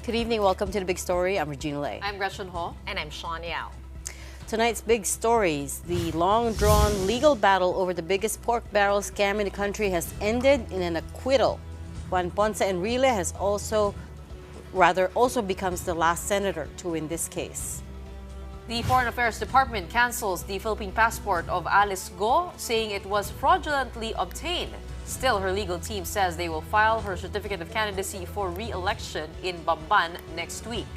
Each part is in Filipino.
Good evening. Welcome to the big story. I'm Regina Lay. I'm Gretchen Ho. And I'm Shawn Yao. Tonight's big stories. The long-drawn legal battle over the biggest pork barrel scam in the country has ended in an acquittal. Juan Ponce Enrile has also becomes the last senator to win this case. The Foreign Affairs Department cancels the Philippine passport of Alice Go, saying it was fraudulently obtained. Still, her legal team says they will file her certificate of candidacy for re-election in Bamban next week.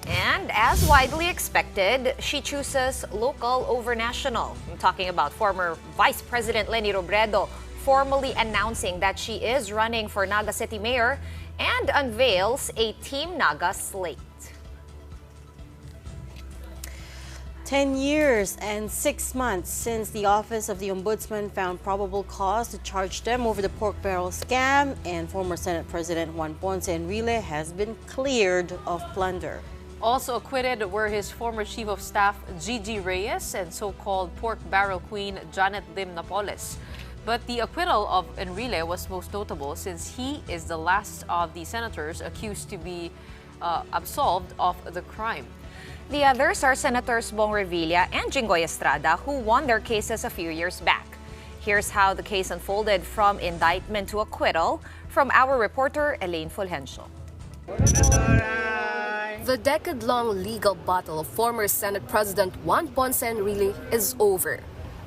And as widely expected, she chooses local over national. I'm talking about former Vice President Leni Robredo formally announcing that she is running for Naga City Mayor and unveils a Team Naga slate. 10 years and 6 months since the Office of the Ombudsman found probable cause to charge them over the pork barrel scam, and former Senate President Juan Ponce Enrile has been cleared of plunder. Also acquitted were his former Chief of Staff Gigi Reyes and so-called Pork Barrel Queen Janet Lim Napoles. But the acquittal of Enrile was most notable since he is the last of the senators accused to be absolved of the crime. The others are Senators Bong Revilla and Jinggoy Estrada, who won their cases a few years back. Here's how the case unfolded from indictment to acquittal from our reporter Elaine Fulgencio. The decade-long legal battle of former Senate President Juan Ponce Enrile is over.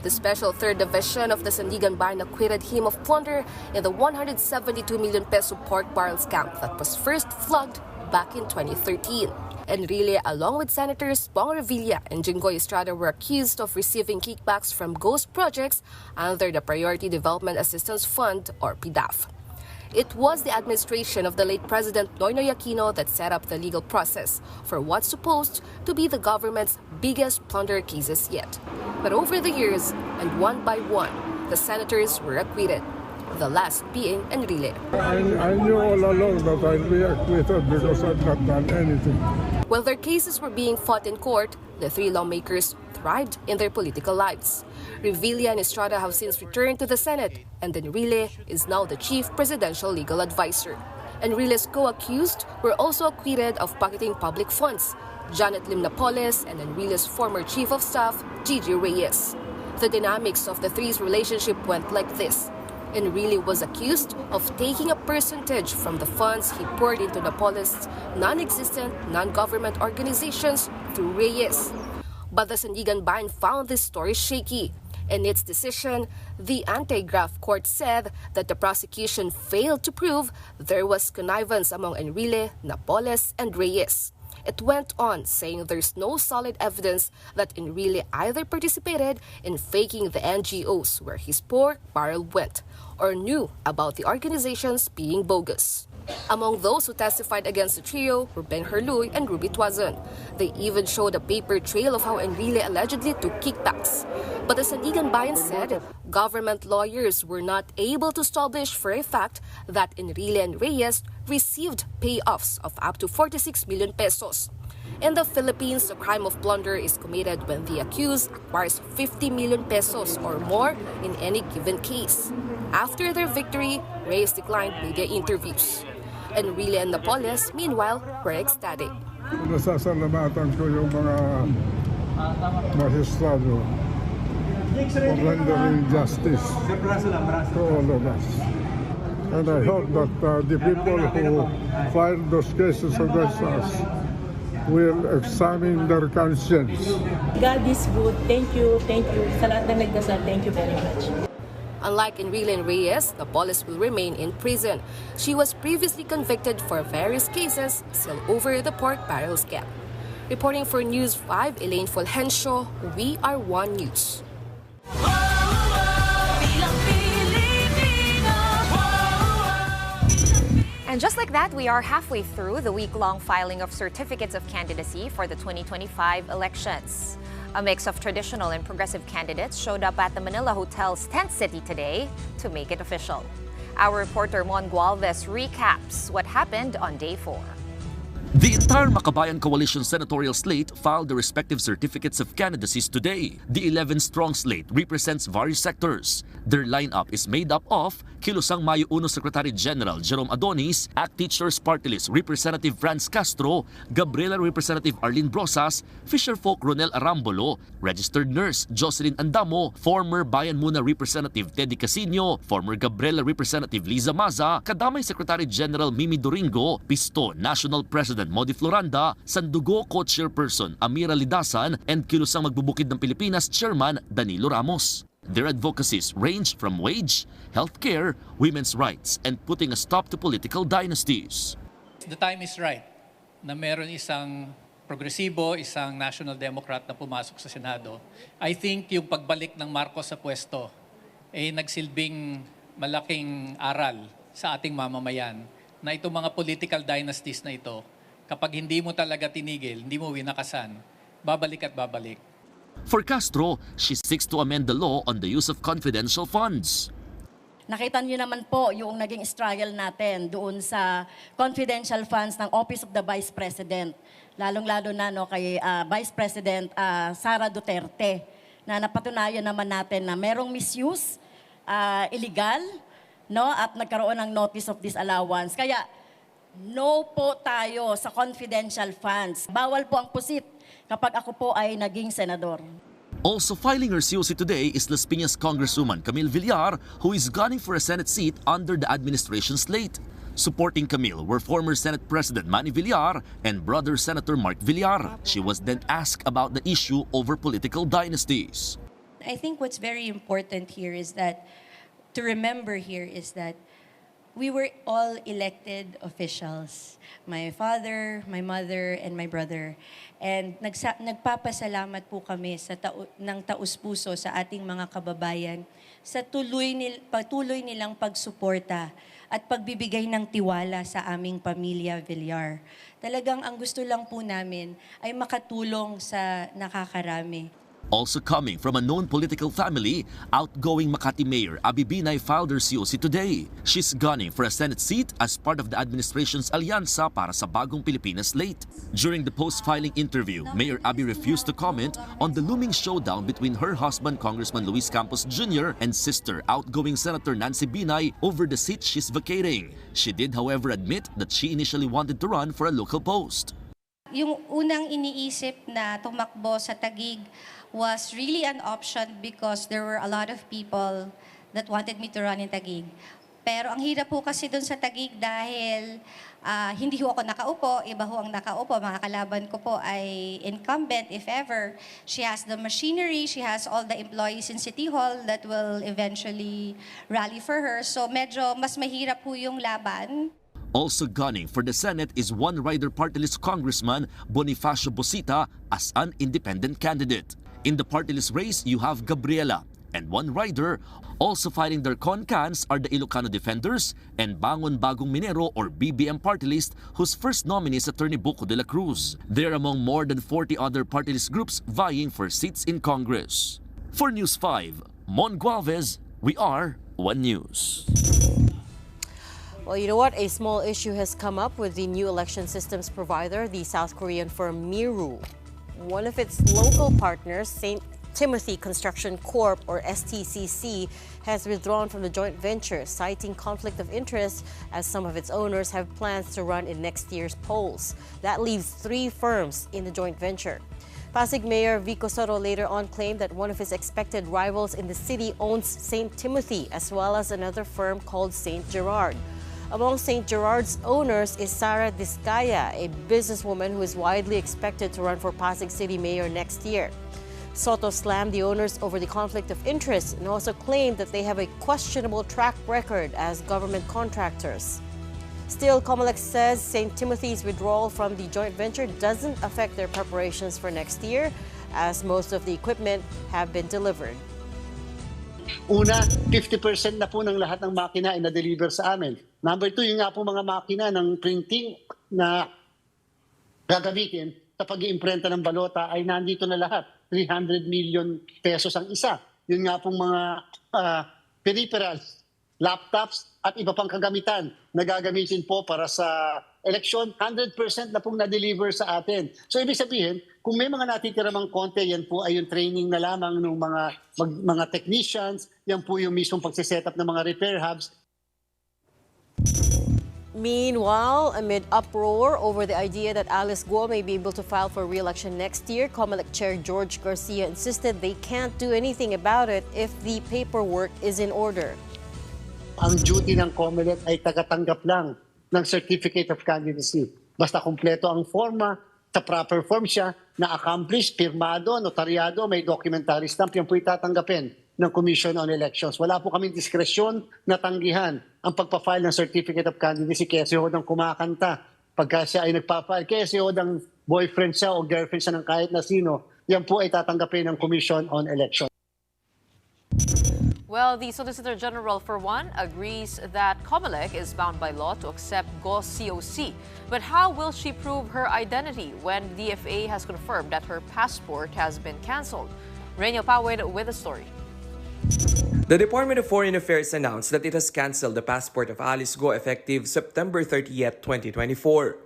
The Special Third Division of the Sandigan Bayan acquitted him of plunder in the 172 million peso pork barrel scam that was first flagged back in 2013. Enrile, along with Senators Bong Revilla and Jinggoy Estrada, were accused of receiving kickbacks from ghost projects under the Priority Development Assistance Fund, or PDAF. It was the administration of the late President Noynoy Aquino that set up the legal process for what's supposed to be the government's biggest plunder cases yet. But over the years, and one by one, the senators were acquitted, the last being Enrile. I knew all along that I'd be acquitted because I've not done anything. While their cases were being fought in court, the three lawmakers thrived in their political lives. Revilla and Estrada have since returned to the Senate, and Enrile is now the chief presidential legal advisor. Enrile's co-accused were also acquitted of pocketing public funds, Janet Lim Napoles and Enrile's former chief of staff, Gigi Reyes. The dynamics of the three's relationship went like this. Enrile was accused of taking a percentage from the funds he poured into Napoles' non-existent non-government organizations through Reyes. But the Sandigan Bayan found this story shaky. In its decision, the anti-graft court said that the prosecution failed to prove there was connivance among Enrile, Napoles, and Reyes. It went on saying there's no solid evidence that Enrile either participated in faking the NGOs where his pork barrel went or knew about the organizations being bogus. Among those who testified against the trio were Ben Herluy and Ruby Tuazon. They even showed a paper trail of how Enrile allegedly took kickbacks. But the Sandigan Bayan said government lawyers were not able to establish for a fact that Enrile and Reyes received payoffs of up to 46 million pesos. In the Philippines, the crime of plunder is committed when the accused acquires 50 million pesos or more in any given case. After their victory, Reyes declined media interviews. Enrile and Napoles, meanwhile, were ecstatic. Nasasalamatan ko yung mga magistrado for rendering justice to all of us. And I hope that the people who filed those cases against us will examine their conscience. God is good. Thank you. Thank you. Sa lahat ng nagdasal, thank you very much. Unlike Enrile and Reyes, Napoles will remain in prison. She was previously convicted for various cases still over the pork barrel scam. Reporting for News 5, Elaine Fulgencio, We Are One News. And just like that, we are halfway through the week-long filing of certificates of candidacy for the 2025 elections. A mix of traditional and progressive candidates showed up at the Manila Hotel's tent city today to make it official. Our reporter Mon Gualvez recaps what happened on day 4. The entire Makabayan Coalition senatorial slate filed their respective certificates of candidacies today. The 11-strong slate represents various sectors. Their lineup is made up of Kilusang Mayo 1 Secretary General Jerome Adonis, ACT Teachers Party List Representative Franz Castro, Gabriela Representative Arlene Brosas, Fisherfolk Ronel Arambolo, Registered Nurse Jocelyn Andamo, former Bayan Muna Representative Teddy Casino, former Gabriela Representative Liza Maza, Kadamay Secretary General Mimi Doringo, Pisto National President Modi Floranda, Sandugo Co-Chairperson Amira Lidasan, and Kilusang Magbubukid ng Pilipinas Chairman Danilo Ramos. Their advocacies range from wage, healthcare, women's rights, and putting a stop to political dynasties. The time is right na meron isang progresibo, isang National Democrat na pumasok sa Senado. I think yung pagbalik ng Marcos sa pwesto ay nagsilbing malaking aral sa ating mamamayan na itong mga political dynasties na ito, kapag hindi mo talaga tinigil, hindi mo winakasan, babalik at babalik. For Castro, she seeks to amend the law on the use of confidential funds. Nakita niyo naman po yung naging struggle natin doon sa confidential funds ng Office of the Vice President. Lalong-lalo na kay Vice President Sara Duterte, na napatunayan naman natin na merong misuse, illegal, at nagkaroon ng notice of disallowance. Kaya no po tayo sa confidential funds. Bawal po ang pusit kapag ako po ay naging senador. Also filing her COC today is Las Piñas Congresswoman Camille Villar, who is gunning for a Senate seat under the administration slate. Supporting Camille were former Senate President Manny Villar and brother Senator Mark Villar. She was then asked about the issue over political dynasties. I think what's very important here is that, to remember here is that we were all elected officials. My father, my mother, and my brother. And nagpapasalamat po kami sa ng taus-puso sa ating mga kababayan sa patuloy nilang pagsuporta at pagbibigay ng tiwala sa aming pamilya Villar. Talagang ang gusto lang po namin ay makatulong sa nakakarami. Also coming from a known political family, outgoing Makati Mayor Abby Binay filed her COC today. She's gunning for a Senate seat as part of the administration's alyansa para sa bagong Pilipinas slate. During the post-filing interview, Mayor Abby refused to comment on the looming showdown between her husband Congressman Luis Campos Jr. and sister outgoing Senator Nancy Binay over the seat she's vacating. She did, however, admit that she initially wanted to run for a local post. Yung unang iniisip na tumakbo sa Taguig was really an option because there were a lot of people that wanted me to run in Taguig. Pero ang hirap po kasi doon sa Taguig dahil hindi ho ako nakaupo, iba ho ang nakaupo. Mga kalaban ko po ay incumbent if ever. She has the machinery, she has all the employees in City Hall that will eventually rally for her. So medyo mas mahirap po yung laban. Also gunning for the Senate is one rider party list Congressman Bonifacio Bosita as an independent candidate. In the party list race, you have Gabriela, and one rider. Also fighting their con-cans are the Ilocano Defenders and Bangon Bagong Minero or BBM party list, whose first nominee is Attorney Buco de la Cruz. They're among more than 40 other party list groups vying for seats in Congress. For News 5, Mon Gualvez, we are One News. Well, you know what? A small issue has come up with the new election systems provider, the South Korean firm Miru. One of its local partners, St. Timothy Construction Corp. Or STCC, has withdrawn from the joint venture, citing conflict of interest as some of its owners have plans to run in next year's polls. That leaves 3 firms in the joint venture. Pasig Mayor Vico Soto later on claimed that one of his expected rivals in the city owns St. Timothy, as well as another firm called St. Gerard. Among St. Gerard's owners is Sara Discaya, a businesswoman who is widely expected to run for Pasig City Mayor next year. Soto slammed the owners over the conflict of interest and also claimed that they have a questionable track record as government contractors. Still, Comelec says St. Timothy's withdrawal from the joint venture doesn't affect their preparations for next year, as most of the equipment have been delivered. Una, 50% na po ng lahat ng makina ay na-deliver sa amin. Number 2, yung nga po mga makina ng printing na gagamitin sa pag-iimprenta ng balota ay nandito na lahat. 300 million pesos ang isa. Yun nga pong mga peripherals, laptops at iba pang kagamitan na gagamitin po para sa eleksyon, 100% na pong na-deliver sa atin. So ibig sabihin, kung may mga natitira mang konti, yan po ay yung training na lamang ng mga technicians, yan po yung mismong pagsiset up ng mga repair hubs. Meanwhile, amid uproar over the idea that Alice Guo may be able to file for re-election next year, COMELEC Chair George Garcia insisted they can't do anything about it if the paperwork is in order. Ang duty ng COMELEC ay tagatanggap lang ng Certificate of Candidacy. Basta kumpleto ang forma, sa proper form siya, na-accomplish, pirmado, notaryado, may documentary stamp, yan po itatanggapin ng Commission on Elections. Wala po kaming diskresyon na tanggihan ang pagpa-file ng Certificate of Candidacy kaya siya ng kumakanta. Pagka siya ay nagpa-file, kaya siya ng boyfriend siya o girlfriend siya ng kahit na sino, yan po ay tatanggapin ng Commission on Elections. Well, the Solicitor General, for one, agrees that COMELEC is bound by law to accept Go's COC. But how will she prove her identity when the DFA has confirmed that her passport has been canceled? Reynel Pawid with the story. The Department of Foreign Affairs announced that it has canceled the passport of Alice Go effective September 30th, 2024.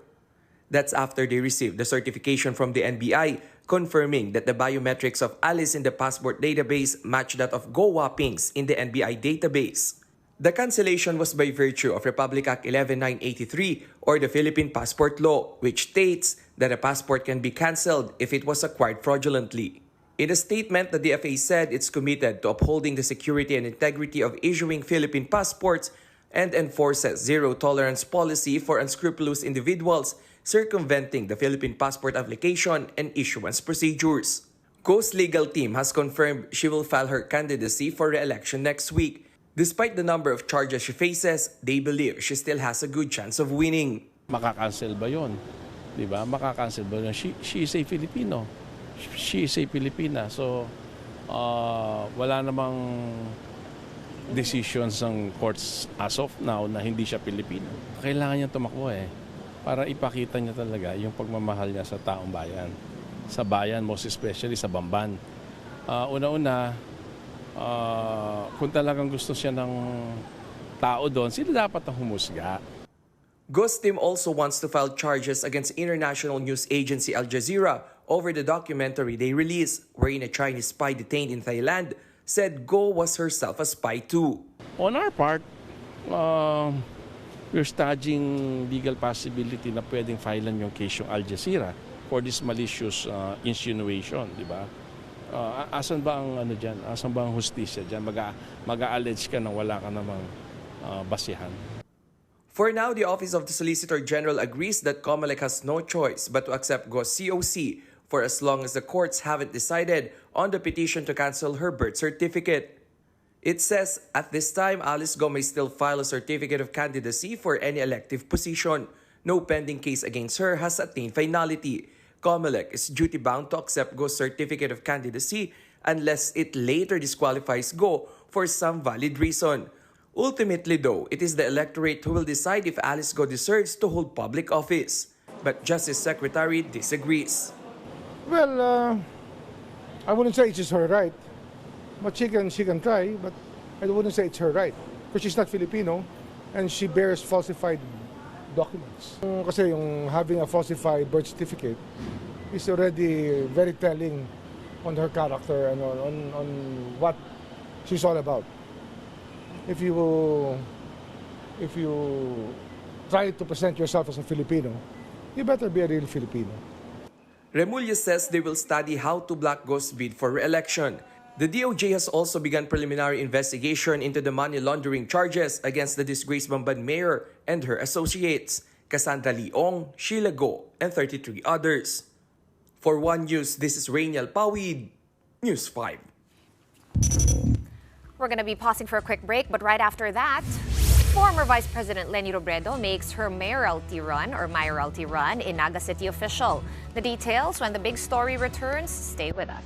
That's after they received the certification from the NBI confirming that the biometrics of Alice in the passport database match that of Go Wapings in the NBI database. The cancellation was by virtue of Republic Act 11983 or the Philippine Passport Law, which states that a passport can be cancelled if it was acquired fraudulently. In a statement, the DFA said it's committed to upholding the security and integrity of issuing Philippine passports and enforces zero-tolerance policy for unscrupulous individuals circumventing the Philippine passport application and issuance procedures. Go's legal team has confirmed she will file her candidacy for re-election next week. Despite the number of charges she faces, they believe she still has a good chance of winning. Makakancel ba yun? Diba? Makakancel ba yun? She is a Filipino. She is a Filipina. So, wala namang decisions ng courts as of now na hindi siya Pilipino. Kailangan niya tumakbo para ipakita niya talaga yung pagmamahal niya sa taong bayan. Sa bayan, most especially sa Bamban. Una-una, kung talagang gusto siya ng tao doon, sila dapat ang humusga. Go's team also wants to file charges against international news agency Al Jazeera over the documentary they released, wherein a Chinese spy detained in Thailand said Go was herself a spy too. On our part, we're studying legal possibility na pwedeng filean yung case yung Al Jazeera for this malicious insinuation, di ba? Asan ba ang diyan? Asan ba ang hustisya diyan? Mag-allege ka na wala ka namang basihan. For now, the Office of the Solicitor General agrees that COMELEC has no choice but to accept Go's COC for as long as the courts haven't decided on the petition to cancel her birth certificate. It says, at this time, Alice Go may still file a certificate of candidacy for any elective position. No pending case against her has attained finality. COMELEC is duty-bound to accept Go's certificate of candidacy unless it later disqualifies Go for some valid reason. Ultimately, though, it is the electorate who will decide if Alice Go deserves to hold public office. But Justice Secretary disagrees. Well, I wouldn't say it's her right. But she can try, but I wouldn't say it's her right. Because she's not Filipino and she bears falsified documents. Kasi yung having a falsified birth certificate is already very telling on her character and on what she's all about. If you try to present yourself as a Filipino, you better be a real Filipino. Remulla says they will study how to block Go's bid for re-election. The DOJ has also begun preliminary investigation into the money laundering charges against the disgraced Bamban mayor and her associates, Cassandra Leong, Sheila Go, and 33 others. For One News, this is Reynel Pawid, News 5. We're going to be pausing for a quick break, but right after that, former Vice President Leni Robredo makes her mayoralty run in Naga City official. The details when the big story returns. Stay with us.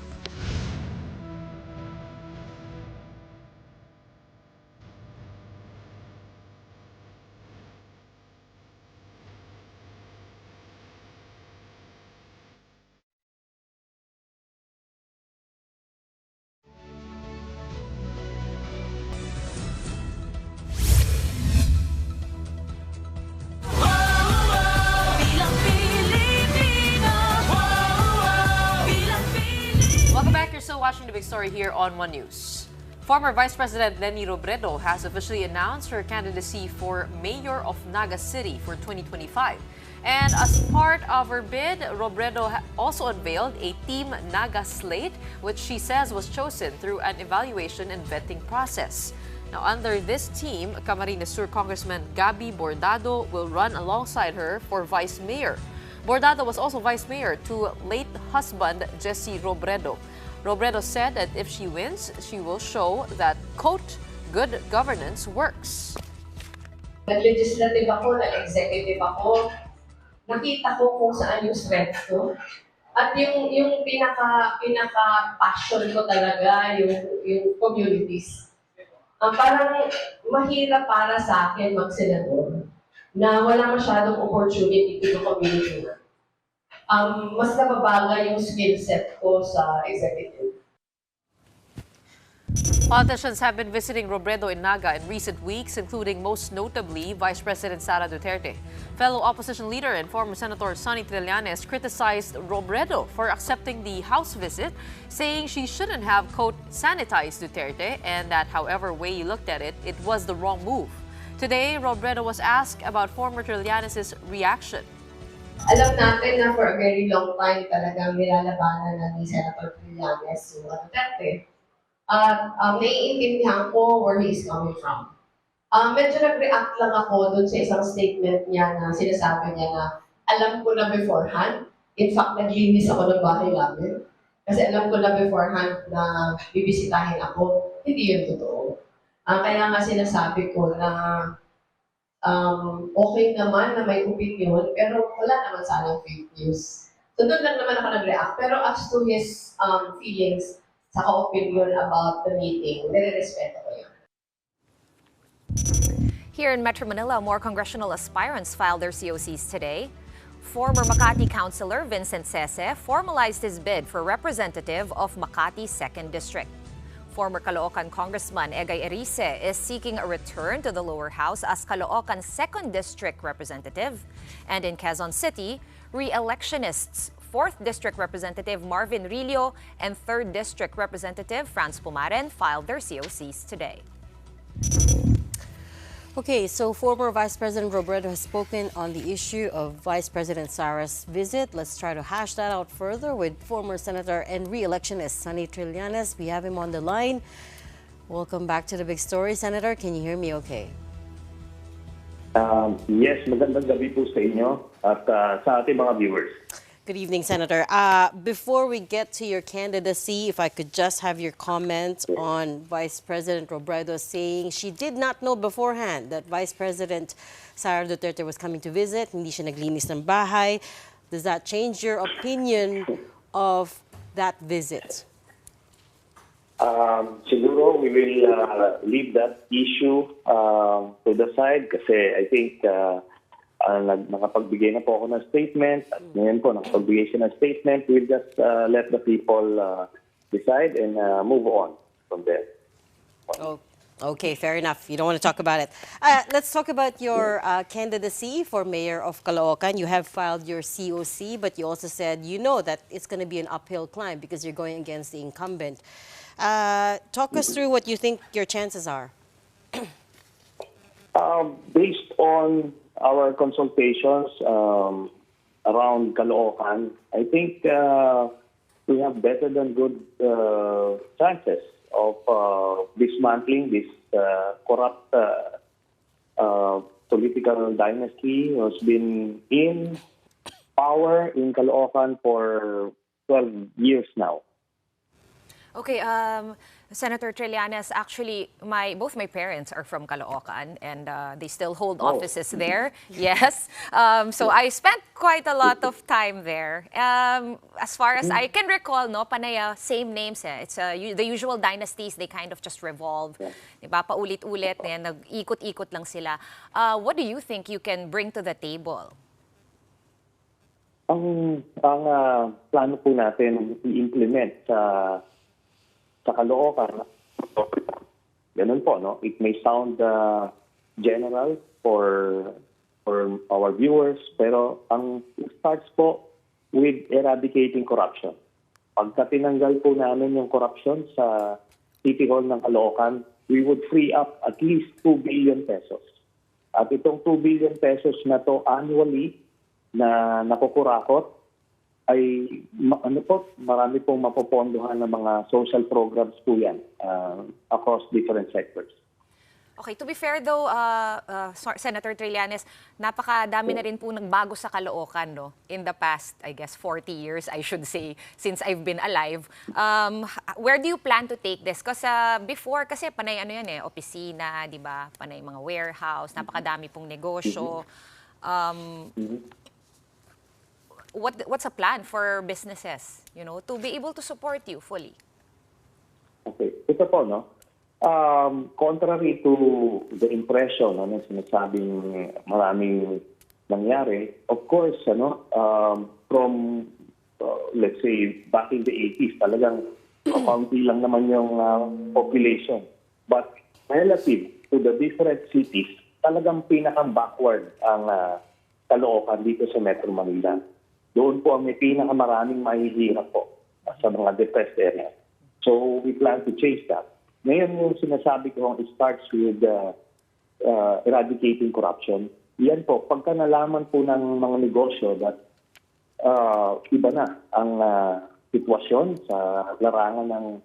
big story here on One News. Former Vice President Leni Robredo has officially announced her candidacy for mayor of Naga City for 2025. And as part of her bid, Robredo also unveiled a Team Naga slate, which she says was chosen through an evaluation and vetting process. Now, under this team, Camarines Sur Congressman Gabby Bordado will run alongside her for vice mayor. Bordado was also vice mayor to late husband Jesse Robredo. Robredo said that if she wins, she will show that, quote, good governance works. Nag-legislative ako, nag-executive ako. Nakita ko kung saan yung strength ko. At yung pinaka-passion ko talaga, yung communities. Parang mahirap para sa akin mag-senador na wala masyadong opportunity to the community. Mas nababaga yung skill set ko sa executive. Politicians have been visiting Robredo in Naga in recent weeks, including most notably Vice President Sara Duterte. Fellow opposition leader and former Senator Sonny Trillanes criticized Robredo for accepting the House visit, saying she shouldn't have, quote, sanitized Duterte, and that however way you looked at it, it was the wrong move. Today, Robredo was asked about former Trillanes' reaction. Alam natin na for a very long time talagang nilalabanan na ni Senator Trillanes yung Duterte. At naiintindihan ko where he's coming from. Medyo nag-react lang ako dun sa isang statement niya na sinasabi niya na alam ko na beforehand. In fact, naglinis ako ng bahay namin. Kasi alam ko na beforehand na bibisitahin ako. Hindi yun totoo. Kaya nga sinasabi ko na okay naman na may opinion, pero wala naman sanang fake news. So doon lang naman ako nag-react. Pero as to his feelings, sa opinion about the meeting, nire-respeto ko yun. Here in Metro Manila, more congressional aspirants filed their COCs today. Former Makati Councilor Vincent Sese formalized his bid for representative of Makati 2nd District. Former Caloocan Congressman Egay Erice is seeking a return to the lower house as Caloocan 2nd District representative. And in Quezon City, re-electionists 4th District Representative Marvin Rillo and 3rd District Representative Franz Pumaren filed their COCs today. Okay, so former Vice President Robredo has spoken on the issue of Vice President Sara's visit. Let's try to hash that out further with former Senator and re-electionist Sonny Trillanes. We have him on the line. Welcome back to the big story, Senator. Can you hear me okay? Yes, magandang gabi po sa inyo at sa ating mga viewers. Good evening, Senator. Before we get to your candidacy, if I could just have your comment on Vice President Robredo saying she did not know beforehand that Vice President Sara Duterte was coming to visit. Hindi siya naglinis ng bahay. Does that change your opinion of that visit? Siguro we will leave that issue to the side kasi I think nakapagbigay na po ako ng statement at ngayon po nakapagbigay siya ng statement. We'll just let the people decide and move on from there. Oh, okay, fair enough. You don't want to talk about it. Let's talk about your candidacy for Mayor of Caloocan. You have filed your COC, but you also said you know that it's going to be an uphill climb because you're going against the incumbent. Talk us through what you think your chances are. Based on our consultations around Caloocan, I think we have better than good chances of dismantling this corrupt political dynasty who has been in power in Caloocan for 12 years now. Okay, Senator Trillanes, actually, both my parents are from Caloocan and they still hold offices there. Yes. So I spent quite a lot of time there. As far as I can recall, no, Panaya, same names. It's the usual dynasties, they kind of just revolve. Diba? Paulit-ulit, nag-ikot-ikot lang sila. What do you think you can bring to the table? Ang plano po natin i-implement sa Caloocan, ganun po, no? It may sound general for our viewers, pero ang starts po with eradicating corruption. Pagka tinanggal po namin yung corruption sa City Hall ng Caloocan, we would free up at least 2 billion pesos. At itong 2 billion pesos na to annually na nakukurakot ay marami pong mapopondohan ng mga social programs po yan across different sectors. Okay, to be fair though, Senator Trillanes, napakadami na rin po nagbago sa Caloocan, no? In the past, I guess, 40 years, I should say, since I've been alive. Where do you plan to take this? Kasi before, kasi panay ano yan opisina, di ba? Panay mga warehouse, napakadami pong negosyo. What's a plan for businesses, to be able to support you fully? Okay, ito po, no? Contrary to the impression na sinasabing maraming nangyari, of course, from, let's say, back in the 80s, talagang kaunti lang naman yung population. But relative to the different cities, talagang pinaka-backward ang Caloocan dito sa Metro Manila. Doon po ang may pinakamaraming mahihirap po sa mga depressed area. So we plan to change that. Ngayon yung sinasabi ko, it starts with eradicating corruption. Yan po, pagka nalaman po ng mga negosyo that iba na ang sitwasyon sa larangan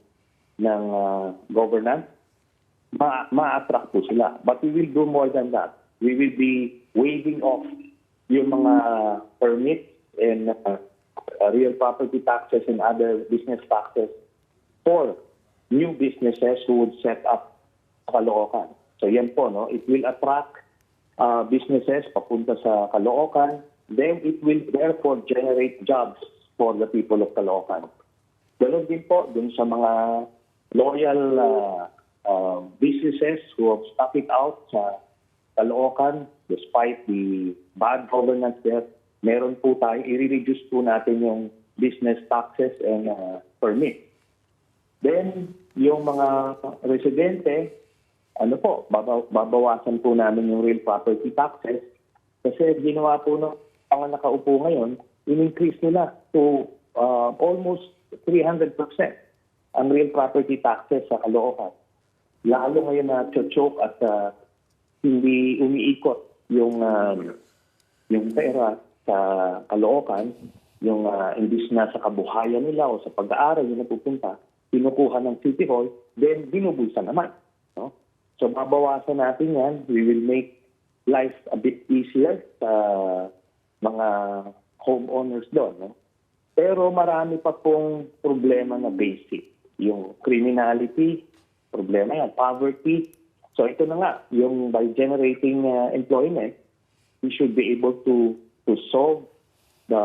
ng governance, ma-attract po sila. But we will do more than that. We will be waiving off yung mga permits and real property taxes and other business taxes for new businesses who would set up Caloocan. So yan po, no? It will attract businesses papunta sa Caloocan. Then it will therefore generate jobs for the people of Caloocan. Ganon din po dun sa mga loyal businesses who have stuck it out sa Caloocan despite the bad governance there. Meron po tayo, i-reduce po natin yung business taxes and permits. Then, yung mga residente, babawasan po namin yung real property taxes kasi ginawa po ng mga nakaupo ngayon, in-increase nila to almost 300% ang real property taxes sa Caloocan. Lalo ngayon na choke at hindi umiikot yung pera sa Caloocan, yung imbis na sa kabuhayan nila o sa pag-aaral yung napupunta, pinukuha ng City Hall, then binubulsa naman. No? So mabawasan natin yan. We will make life a bit easier sa mga homeowners doon. No? Pero marami pa pong problema na basic. Yung criminality, problema yan, poverty. So ito na nga, yung by generating employment, we should be able to solve the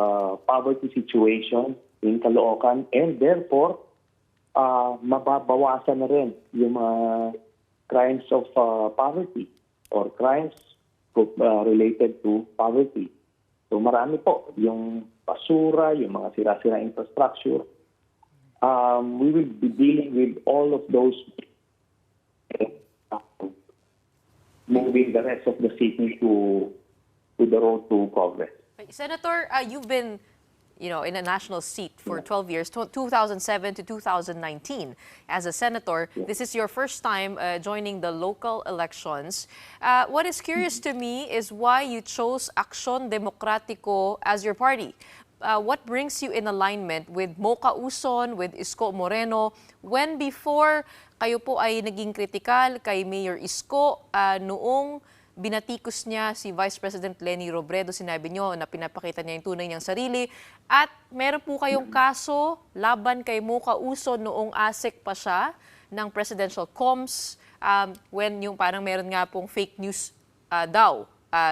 poverty situation in Caloocan and therefore mababawasan na rin yung mga crimes of poverty or crimes related to poverty. So marami po, yung basura, yung mga sira-sira infrastructure. We will be dealing with all of those, moving the rest of the city to the road to progress. Senator, you've been in a national seat for 12 years, 2007 to 2019. As a senator, this is your first time joining the local elections. What is curious to me is why you chose Action Democratico as your party. What brings you in alignment with Mocha Uson, with Isko Moreno, when before kayo po ay naging kritikal kay Mayor Isko noong binatikos niya si Vice President Leni Robredo, sinabi niyo na pinapakita niya yung tunay niyang sarili. At meron po kayong kaso laban kay Mocha Uson noong ASEC pa siya ng Presidential Comms when yung parang meron nga pong fake news daw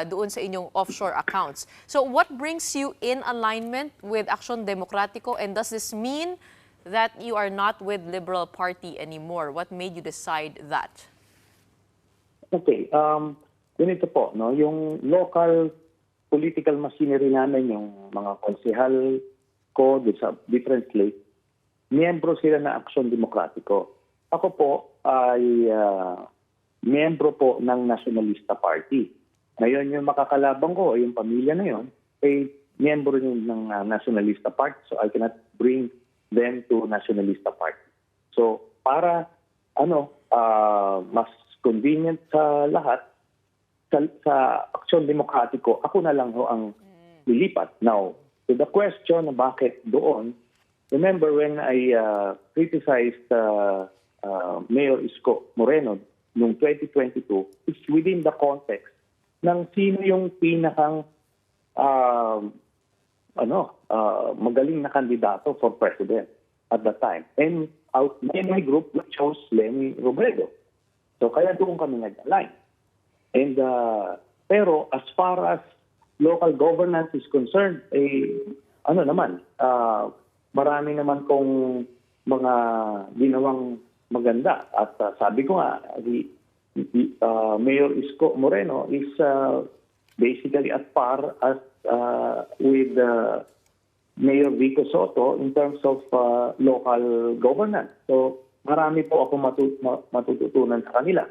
doon sa inyong offshore accounts. So what brings you in alignment with Action Democratico, and does this mean that you are not with Liberal Party anymore? What made you decide that? Okay, ganito po, no? Yung local political machinery namin, yung mga konsehal ko sa different slate, miyembro sila na Action Democratico. Ako po ay miyembro po ng Nationalista Party. Ngayon yung makakalabang ko, yung pamilya na yon, ay miyembro ng Nationalista Party. So I cannot bring then to Nacionalista Party. So para mas convenient sa lahat, sa Action Democratico, ako na lang ho ang lilipat. Now, to the question na bakit doon, remember when I criticized Mayor Isko Moreno noong 2022, it's within the context ng sino yung pinakang magaling na kandidato for president at that time. And in my group, we chose Leni Robredo. So kaya doon kami nag-align. And pero as far as local governance is concerned, marami naman kong mga ginawang maganda. At sabi ko nga, Mayor Isko Moreno is basically at par as with Mayor Vico Soto in terms of local governance. So marami po ako matututunan sa kanila.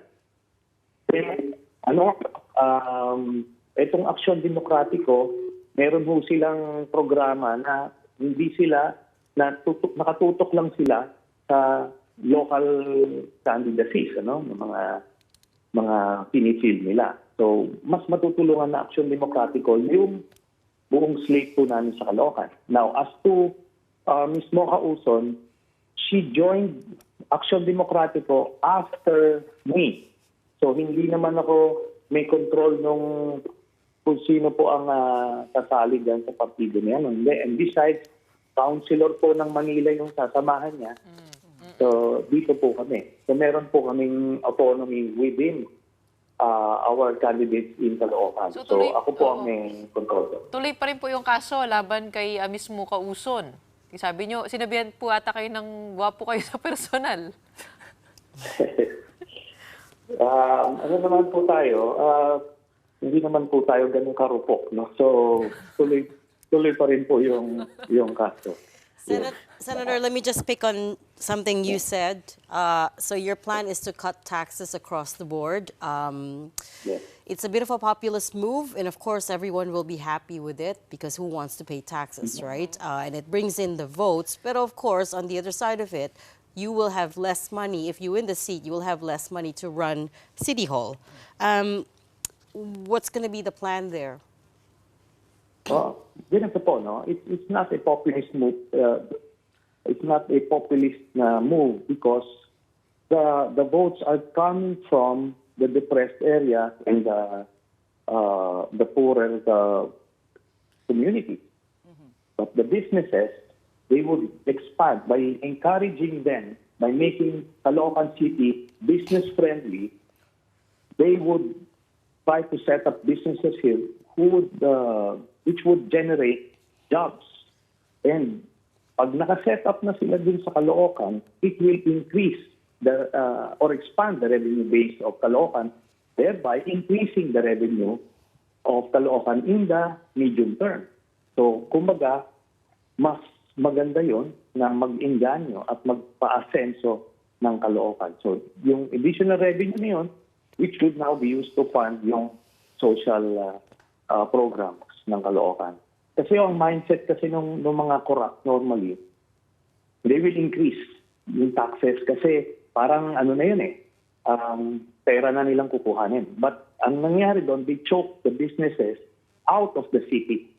Itong Action Democratico, meron po silang programa na hindi sila, nakatutok lang sila sa local candidacies, mga pinifil nila. So, mas matutulungan na Action Democratico yung buong slate po namin sa Caloocan. Now, as to Ms. Mocha Uson, she joined Action Democratico after me. So, hindi naman ako may control nung kung sino po ang sasali dyan sa partido niya. And besides, councilor po ng Manila yung sasamahan niya. So, dito po kami. So, meron po kaming autonomy within our candidates in Caloocan. So, ako po ang may control. Tuloy pa rin po yung kaso laban kay Ms. Mocha Uson. Sabi nyo, sinabihan po ata kayo ng gwapo kayo sa personal. Ano naman po tayo, hindi naman po tayo ganun karupok. No? So, tuloy pa rin po yung kaso. Senator, let me just pick on something you said. So your plan is to cut taxes across the board. Yes. It's a bit of a populist move, and of course everyone will be happy with it because who wants to pay taxes, right? And it brings in the votes. But of course, on the other side of it, you will have less money. If you win the seat, you will have less money to run City Hall. What's going to be the plan there? Ganito po, no? It's not a populist move. It's not a populist move because the votes are coming from the depressed area and the poorer community. But the businesses, they would expand by encouraging them, by making Caloocan City business-friendly. They would try to set up businesses here which would generate jobs. And pag naka-set up na sila dun sa Caloocan, it will increase or expand the revenue base of Caloocan, thereby increasing the revenue of Caloocan in the medium term. So, kumbaga, mas maganda yon na mag-inganyo at magpa-asenso ng Caloocan. So, yung additional revenue na yun, which would now be used to fund yung social programs ng Caloocan. Kasi yung mindset kasi ng mga corrupt normally, they will increase yung taxes kasi parang ano na yun pera na nilang kukuhanin. But ang nangyari doon, they choke the businesses out of the city.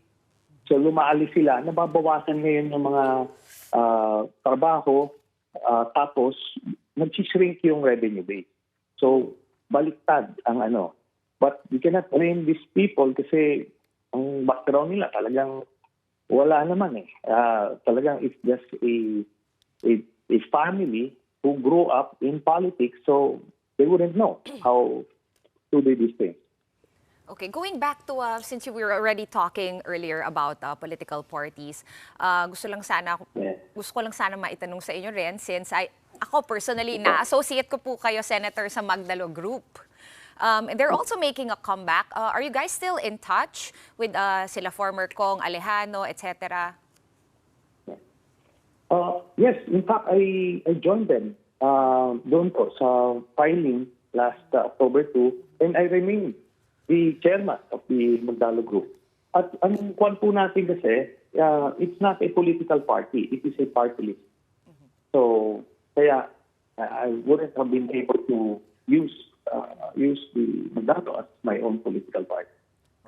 So lumaalis sila, nababawasan ngayon yung mga trabaho, tapos nag-shrink yung revenue base. So baliktad ang ano. But we cannot blame these people kasi ang background nila talagang wala naman talagang it's just a family who grew up in politics, so they wouldn't know how to do these things. Okay, going back to, since we were already talking earlier about political parties, gusto ko lang sana maitanong sa inyo rin, since ako personally, na-associate ko po kayo, Senator, sa Magdalo Group. They're also making a comeback. Are you guys still in touch with sila former Kong Alejano, etc.? Yes, in fact, I joined them doon po sa filing last October 2, and I remain the chairman of the Magdalo Group. At ang kwan po natin kasi, it's not a political party, it is a party list. So, kaya I wouldn't have been able to use the Magdalo as my own political party.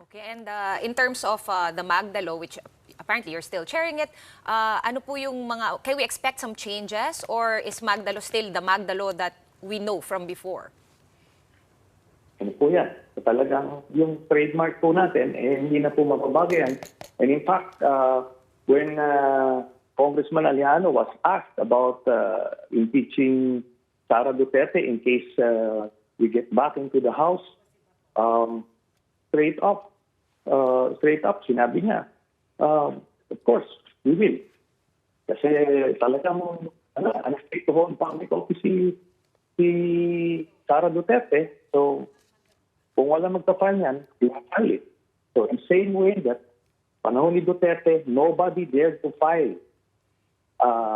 Okay, and in terms of the Magdalo, which apparently you're still chairing it, ano po yung mga, can we expect some changes or is Magdalo still the Magdalo that we know from before? Ano po yan? So, talagang yung trademark po natin, hindi na po mababago yan. And in fact, when Congressman Aliano was asked about impeaching Sara Duterte in case we get back into the House, straight up, sinabi niya, of course, we will. Kasi talagang unexpected to hold public office si Sara Duterte. So, kung wala magpa-file yan, we will file it. So, in the same way that panahon ni Duterte, nobody dared to file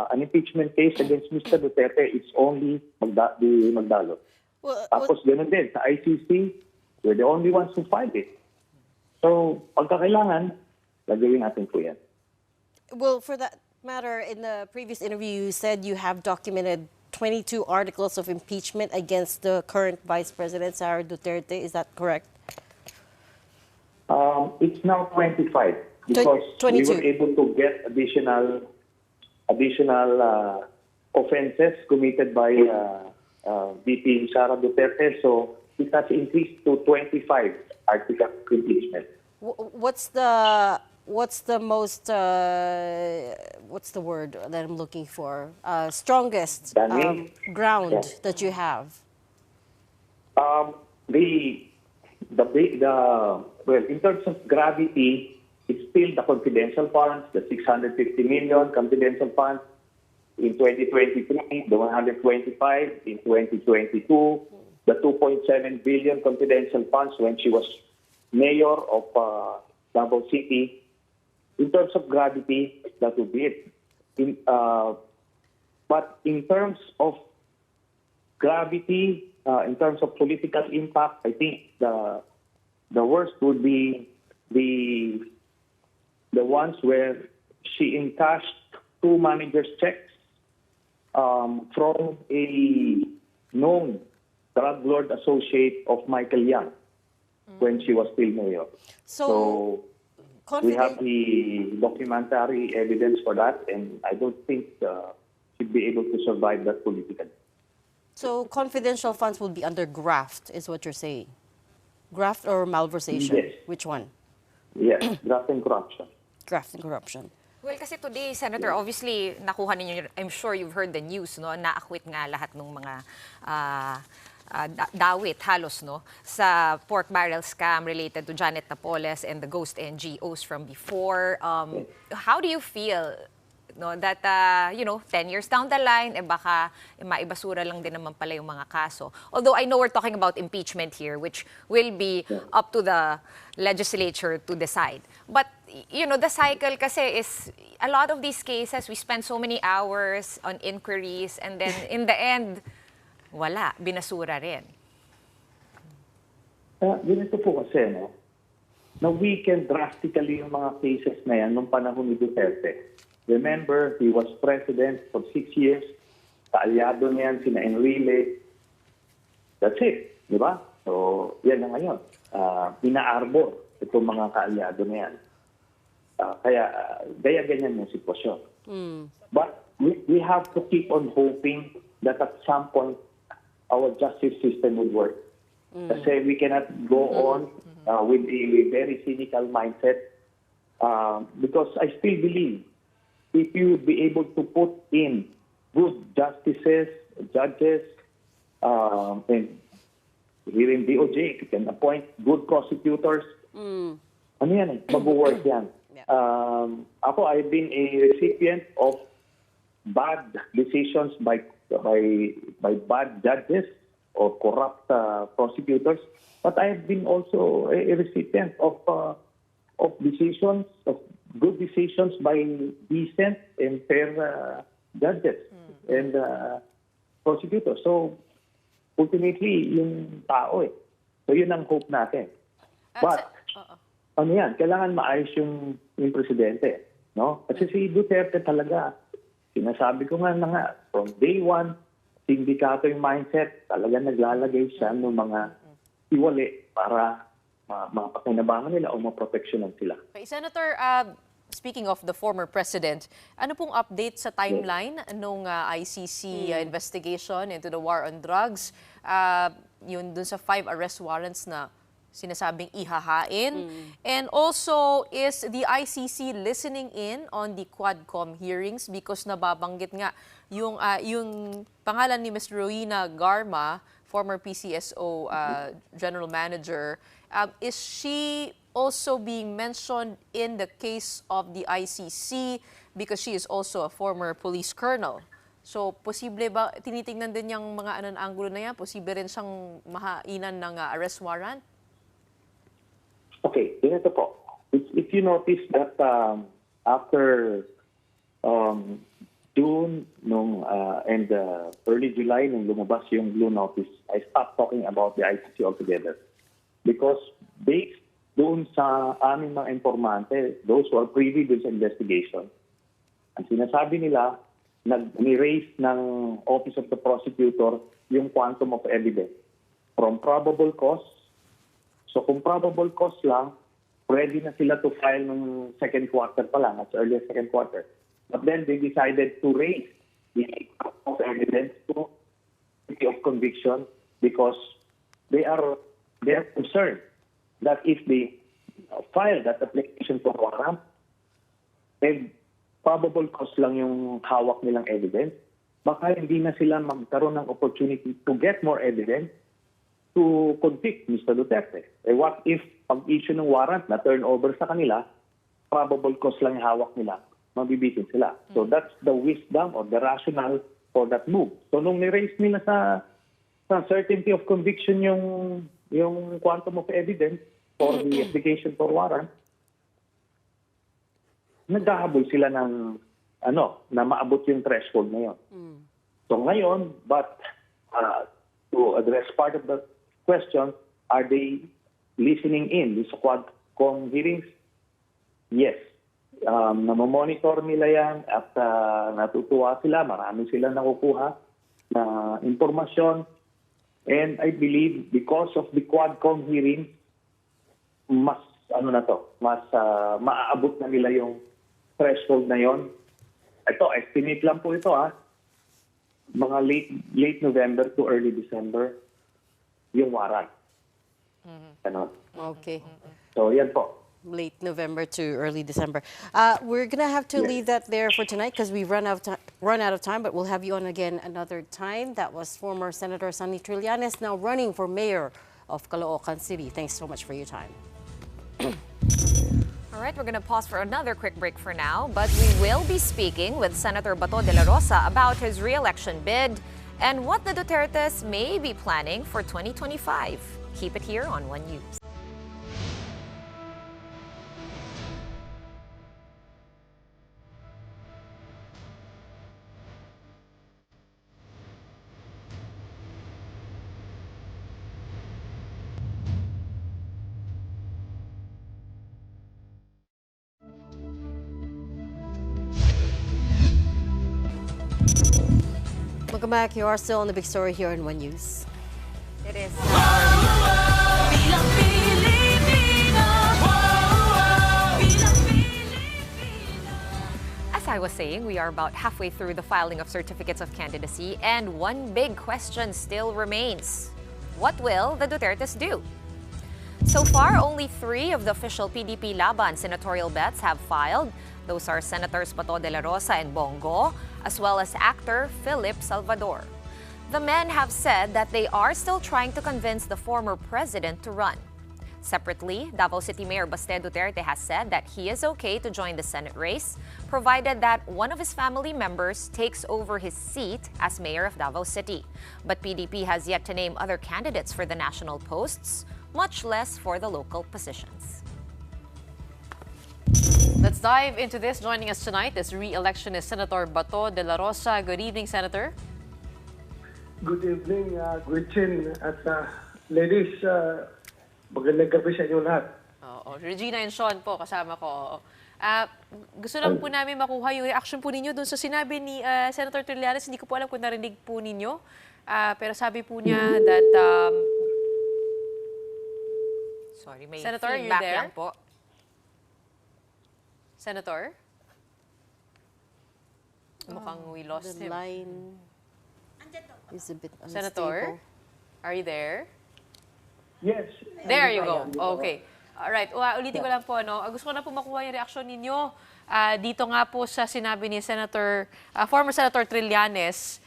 an impeachment case against Mr. Duterte. It's only the Magdalo. Tapos ganun din, sa ICC, we're the only ones who filed it. So, pagkakailangan, gagawin natin po yan. Well, for that matter, in the previous interview, you said you have documented 22 articles of impeachment against the current Vice President, Sara Duterte. Is that correct? It's now 25 because 22. we were able to get additional offenses committed by VP Sara Duterte. So it has increased to 25 articles of impeachment. What's the most what's the word that I'm looking for? Strongest ground that you have? Well, in terms of gravity, it's still the confidential funds, the 650 million confidential funds in 2023, the 125 in 2022, the 2.7 billion confidential funds when she was mayor of Davao City. In terms of gravity, that would be it. But in terms of gravity, in terms of political impact, I think the worst would be the ones where she encashed 2 managers' checks from a known drug lord associate of Michael Yang when she was still mayor. So we have the documentary evidence for that, and I don't think she'd be able to survive that politically. So confidential funds will be under graft, is what you're saying? Graft or malversation? Yes. Which one? Yes, graft and corruption. Graft and corruption. Well, kasi today, Senator, obviously, nakuha ninyo, I'm sure you've heard the news, no? Na-acquit nga lahat ng mga dawit, halos, no? Sa pork barrel scam related to Janet Napoles and the ghost NGOs from before. How do you feel, no, that, 10 years down the line, baka maibasura lang din naman pala yung mga kaso. Although I know we're talking about impeachment here, which will be up to the legislature to decide. But, the cycle kasi is, a lot of these cases, we spend so many hours on inquiries, and then in the end, wala, binasura rin. Ganito po kasi, no? Na-weaken drastically yung mga cases na yan nung panahon ni Duterte. Remember, he was president for 6 years. Kaalyado niyan, sina Enrile. That's it, di ba? So, yan na ngayon. Ina-arbor itong mga kaalyado na yan. Kaya ganyan yung sitwasyon. But we have to keep on hoping that at some point, our justice system would work. Kasi we cannot go on with a very cynical mindset because I still believe if you would be able to put in good justices, judges, and here in DOJ, if you can appoint good prosecutors, ano yan mag-work yan. Ako, I've been a recipient of bad decisions by bad judges or corrupt prosecutors, but I have been also a recipient of decisions, of good decisions by decent and fair judges and prosecutors. So, ultimately, yung tao So, yun ang hope natin. But, kailangan maayos yung presidente. No? Kasi si Duterte talaga, Sinasabi ko nga from day one, sindikato yung mindset, talaga naglalagay siya ng mga iwali para mapakinabangan nila o maproteksyonan sila. Okay, Senator, speaking of the former president, ano pong update sa timeline nung ICC investigation into the war on drugs? Yun dun sa 5 arrest warrants na sinasabing ihahain. And also, is the ICC listening in on the Quadcom hearings? Because nababanggit nga yung pangalan ni Ms. Rowena Garma, former PCSO General Manager, is she also being mentioned in the case of the ICC because she is also a former police colonel? So, posible ba, tinitingnan din yung mga angulo na yan? Posible rin siyang mahainan ng arrest warrant? Okay, ganito po. If you notice that after June and early July nung lumabas yung Blue Notice, I stopped talking about the ICC altogether. Because based doon sa aming mga informante, those who are privy doon sa investigation, ang sinasabi nila, nag-raise ng Office of the Prosecutor yung quantum of evidence from probable cause. So kung probable cause lang, ready na sila to file ng second quarter pa lang, as early as second quarter. But then they decided to raise the of evidence to of conviction because they are concerned that if they file that application for warrant, and probable cause lang yung hawak nilang evidence, baka hindi na sila magkaroon ng opportunity to get more evidence to convict Mr. Duterte. What if pag-issue ng warrant na turn over sa kanila, probable cause lang yung hawak nila, mabibitin sila. So that's the wisdom or the rationale for that move. So nung ni-raise nila sa certainty of conviction yung quantum of evidence for the application for warrant, naghahabol sila ng na maabot yung threshold na yun. So ngayon, but to address part of the question, are they listening in sa Quadcom hearings? Yes. Namomonitor nila yan at natutuwa sila. Marami sila nakukuha na informasyon. And I believe because of the Quadcom hearing, mas maaabot na nila yung threshold na yon. Ito, estimate lang po ito mga late November to early December yung warrant. Okay. So, yan po. Late November to early December. We're going to have to leave that there for tonight because we've run out of time, but we'll have you on again another time. That was former Senator Sonny Trillanes, now running for mayor of Caloocan City. Thanks so much for your time. All right, we're going to pause for another quick break for now, but we will be speaking with Senator Bato de la Rosa about his re-election bid and what the Dutertes may be planning for 2025. Keep it here on One News. Welcome back. You are still on the big story here in One News. It is. As I was saying, we are about halfway through the filing of certificates of candidacy, and one big question still remains. What will the Dutertes do? So far, only 3 of the official PDP Laban senatorial bets have filed. Those are Senators Bato de la Rosa and Bongo, as well as actor Philip Salvador. The men have said that they are still trying to convince the former president to run. Separately, Davao City Mayor Baste Duterte has said that he is okay to join the Senate race, provided that one of his family members takes over his seat as mayor of Davao City. But PDP has yet to name other candidates for the national posts, much less for the local positions. Let's dive into this. Joining us tonight is re-electionist Senator Bato de la Rosa. Good evening, Senator. Good evening, Gretchen at ladies. Magandang gabi sa inyo lahat. Regina and Shawn po kasama ko. Gusto lang po namin makuha yung reaction po ninyo doon sa sinabi ni Senator Trillanes. Hindi ko po alam kung narinig po ninyo. Pero sabi po niya that... Sorry, may Senator, you feedback there? lang po. Senator? Mukhang we lost The him. line is a bit unstable. Senator, are you there? Yes. There you go. Okay. Alright. Ulitin ko lang po. Gusto ko na po makuha yung reaksyon ninyo. Dito nga po sa sinabi ni former Senator Trillanes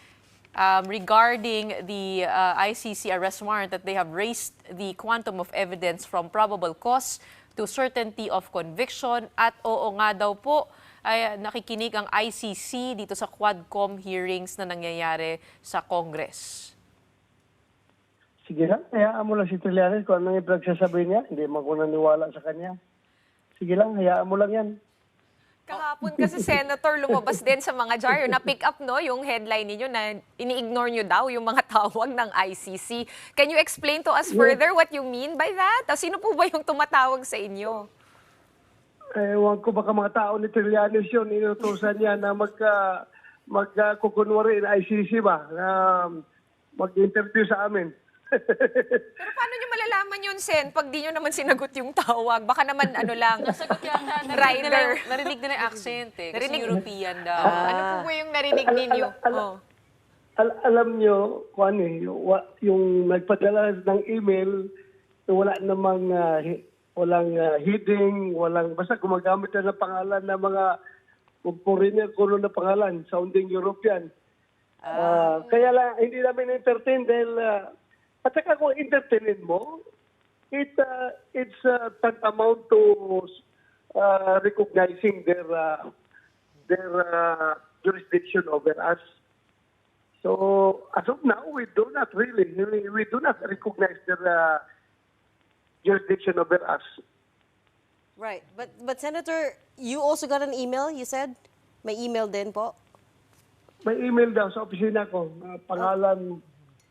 regarding the ICC arrest warrant that they have raised the quantum of evidence from probable cause to certainty of conviction at oo nga daw po ay nakikinig ang ICC dito sa Quadcom hearings na nangyayari sa Congress. Sige lang, hayaan mo lang si Trillanes kung ano yung pinagsasabi niya. Hindi mo ko naniwala sa kanya. Sige lang, hayaan mo lang yan. Kahapon kasi, Senator, lumabas din sa mga dyaryo na pick up yung headline ninyo na ini-ignore nyo daw yung mga tawag ng ICC. Can you explain to us further what you mean by that? Sino po ba yung tumatawag sa inyo? Ewan ko baka mga tao ni Trillanes yun, inutusan niya na magkukunwari ng ICC ba? Na mag-interview sa amin. Pero paano nyo malalaman yun, Sen, pag di nyo naman sinagot yung tawag? Baka naman lang, Nasagot yata. rider. Narinig nila yung accent eh. Kasi Narinig- European daw. Ano po ba yung narinig ninyo? Alam nyo, yung nagpadala ng email, wala namang walang heading, basta gumagamit na ng pangalan ng mga foreigner kuno na pangalan, sounding European. Kaya lang, hindi namin entertain dahil at saka kung entertainin mo, it's tantamount to recognizing their jurisdiction over us. So as of now, we do not recognize their jurisdiction over us. Right. But Senator, you also got an email, you said? May email din po? May email daw sa opisina ko, pangalan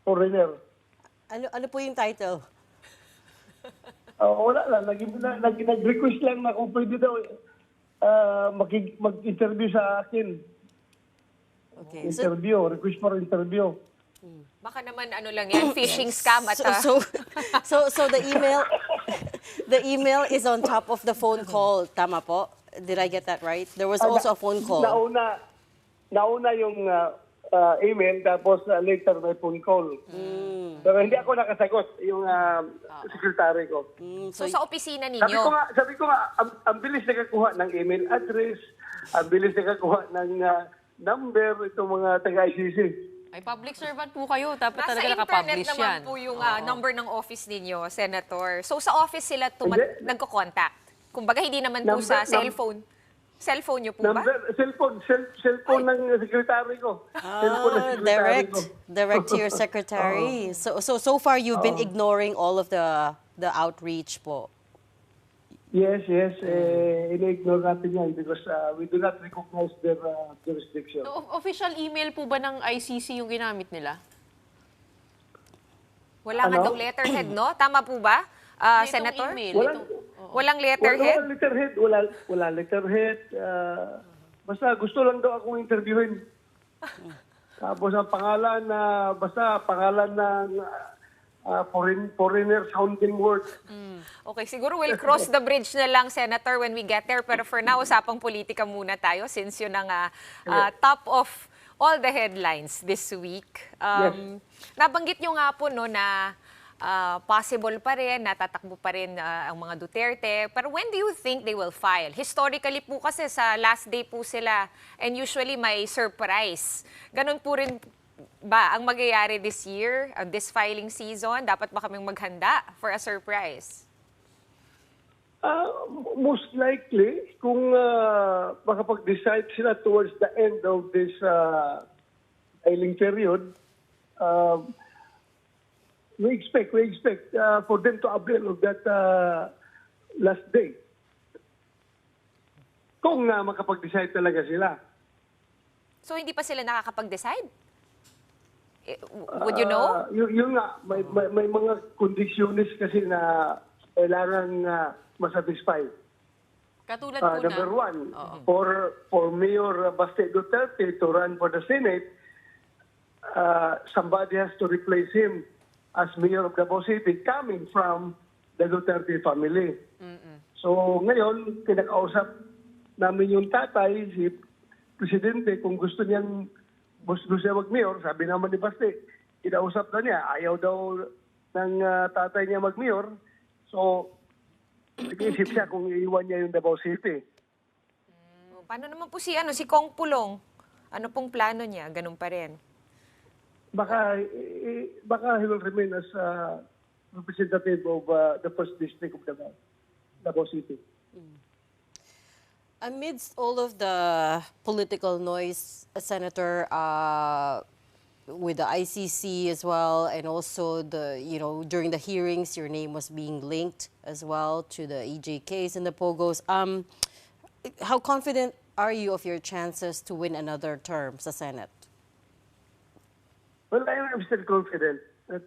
foreigner. Ano po yung title? Wala lang. Nag-request lang na kung pwede daw mag-interview sa akin. Okay. Request for interview. Baka naman lang yan, phishing scam at So the email is on top of the phone call. Tama po? Did I get that right? There was also a phone call. Nauna yung email, tapos later may phone call. Pero hindi ako nakasagot, yung secretary ko. So sa opisina ninyo? Sabi ko nga, ang bilis nakakuha ng email address, ang bilis nakakuha ng number, itong mga taga-ICC. Ay, public servant po kayo. Dapat talaga Nasa nakapublish internet naman yan. po yung number ng office ninyo, Senator. So sa office sila nagko-contact? Kumbaga hindi naman po sa cellphone. Cellphone niyo po ba? Cellphone ng secretary ko. Direct to your secretary. So far you've been ignoring all of the outreach po. Yes. Ina-ignore natin yan because we do not recognize their jurisdiction. So, official email po ba ng ICC yung ginamit nila? Wala nga daw letterhead, no? Tama po ba, Senator? Email, Walang letterhead? Wala letterhead. Basta gusto lang daw akong interviewin. Tapos ang pangalan ng foreigner sounding word. Okay, siguro we'll cross the bridge na lang, Senator, when we get there. Pero for now, usapang politika muna tayo since yun ang top of all the headlines this week. Nabanggit nyo nga po na possible pa rin, natatakbo pa rin ang mga Duterte. Pero when do you think they will file? Historically po kasi sa last day po sila and usually may surprise. Ganun po rin ba ang magyayari this year, this filing season? Dapat ba kaming maghanda for a surprise? Most likely, kung makapag-decide sila towards the end of this filing period, we expect for them to avail of that last day. Kung makapag-decide talaga sila. So hindi pa sila nakakapag-decide? Would you know? Yun nga, may mga conditions kasi na kailangan masatisfy. Katulad po number na, one, for Mayor Baste Duterte to run for the Senate, somebody has to replace him as Mayor of Davao City coming from the Duterte family. So ngayon, kinakausap namin yung tatay, si Presidente, kung gusto siya mag-mayor, sabi naman ni Baste, kinausap na niya, ayaw daw ng tatay niya mag-mayor. So, nag-iisip siya kung iiwan niya yung Davao City. Paano naman po si Kong Pulong? Ano pong plano niya? Ganun pa rin. Baka he will remain as representative of the first district of Davao City. Amidst all of the political noise, Senator, with the ICC as well, and also during the hearings, your name was being linked as well to the EJKs and the POGOs. How confident are you of your chances to win another term sa Senate? Well, I'm still confident that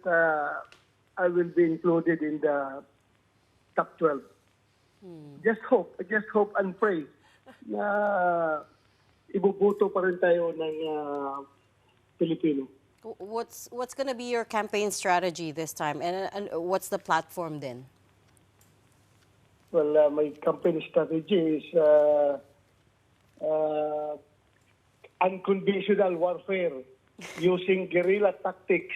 I will be included in the top 12. Just hope and pray na ibubuto pa rin tayo ng Pilipino. What's going to be your campaign strategy this time, and what's the platform then? Well, my campaign strategy is unconventional warfare using guerrilla tactics.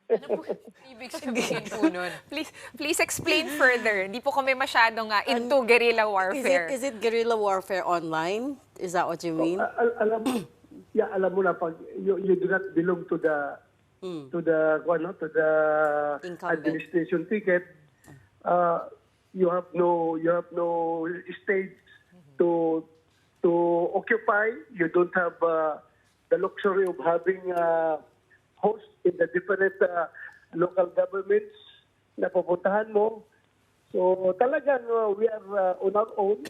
ano po ibig sabihin po nun? Please explain further. Hindi po kami masyadong into guerrilla warfare. Is it guerrilla warfare online? Is that what you mean? Alam mo na, pag you do not belong to the administration ticket, you have no stage to occupy. You don't have the luxury of having host in the different local governments na pupuntahan mo. So talagang we are on our own.